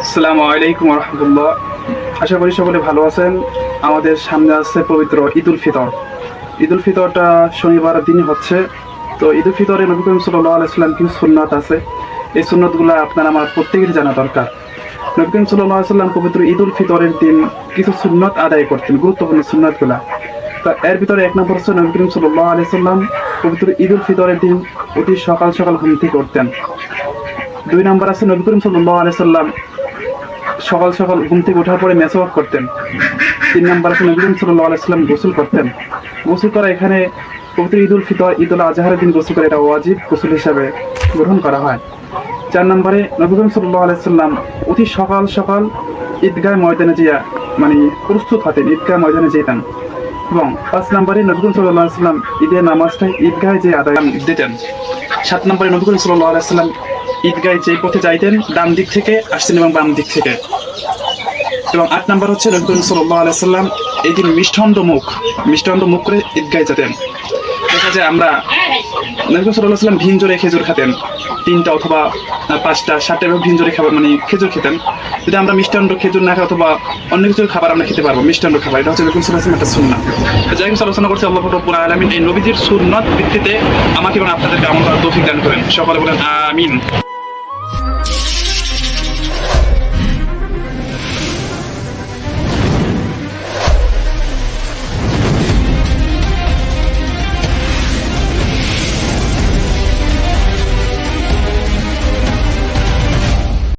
আসসালামু আলাইকুম রহমতুল্লাহ। আশা করি সকলে ভালো আছেন। আমাদের সামনে আছে পবিত্র ঈদুল ফিতর। ঈদুল ফিতরটা শনিবার দিনই হচ্ছে। তো ঈদুল ফিতরে নবী করিম সাল্লাল্লাহু আলাইহি ওয়াসাল্লাম কিছু সুন্নাত আছে। এই সুন্নাতগুলো আপনার আমার প্রত্যেকেরই জানা দরকার। নবী করিম সাল্লাল্লাহু আলাইহি ওয়াসাল্লাম পবিত্র ঈদুল ফিতরের দিন কিছু সুন্নাত আদায় করতেন, গুরুত্বপূর্ণ সুন্নাতগুলা। তা এর ভিতরে এক নম্বর হচ্ছে নবী করিম সাল্লাল্লাহু আলাইহি ওয়াসাল্লাম পবিত্র ঈদুল ফিতরের দিন অতি সকাল সকাল ঘুম থেকে উঠতেন। দুই নম্বর আছে নবী করিম সাল্লাল্লাহু আলাইহি ওয়াসাল্লাম সকাল সকাল ঘুম থেকে ওঠার পরে মেসওয়াক করতেন। তিন নম্বর আছে নবী করিম সাল্লাল্লাহু আলাইহি ওয়াসাল্লাম গোসল করতেন। গোসল করা এখানে পবিত্র ঈদুল ফিতর, ঈদুল আজহার দিন গোসল করে এটা ওয়াজিব গোসল হিসাবে গ্রহণ করা হয়। চার নম্বরে নবী করিম সাল্লাল্লাহু আলাইহি ওয়াসাল্লাম অতি সকাল সকাল ঈদগাহ ময়দানে যেয়ে প্রস্তুত হতেন, ঈদগাহ ময়দানে যেতেন। এবং পাঁচ নম্বরে নবী করিম সাল্লাল্লাহু আলাইহি ওয়াসাল্লাম ঈদের নামাজটা ঈদগাহে যে আদায় দিতেন। সাত নম্বরে নবী করিম সাল্লাল্লাহু আলাইহি ওয়াসাল্লাম ঈদগাহে যে পথে যাইতেন ডান দিক থেকে আসতেন এবং বাম দিক থেকে। এবং আট নম্বর হচ্ছে নবী করিম সাল্লাল্লাহু আলাইহি ওয়াসাল্লাম এই দিন মিষ্টান্ন মুখ করে ঈদগাহে যেতেন। দেখা যায় আমরা নবী করিম সাল্লাল্লাহু আলাইহি ওয়াসাল্লাম ভিনজোরে খেজুর খেতেন, 3টা অথবা 5টা 7টা এভাবে ভিনজোরে খাবার খেজুর খেতেন। যদি আমরা মিষ্টান্ন খেজুর না খাই অথবা অন্য কিছু খাবার আমরা খেতে পারবো, মিষ্টান্ন খাবার, এটা হচ্ছে নবী করিম সাল্লাল্লাহু আলাইহি ওয়াসাল্লাম একটা সুন্নাহ। যাই হোক, আলোচনা করছি আল্লাহ রাব্বুল আলামিন এই নবীজির সুন্নাত ভিত্তিতে আমাকে এবং আপনাদেরকে আমল করার তৌফিক দান করেন। সকলে বলেন আমিন।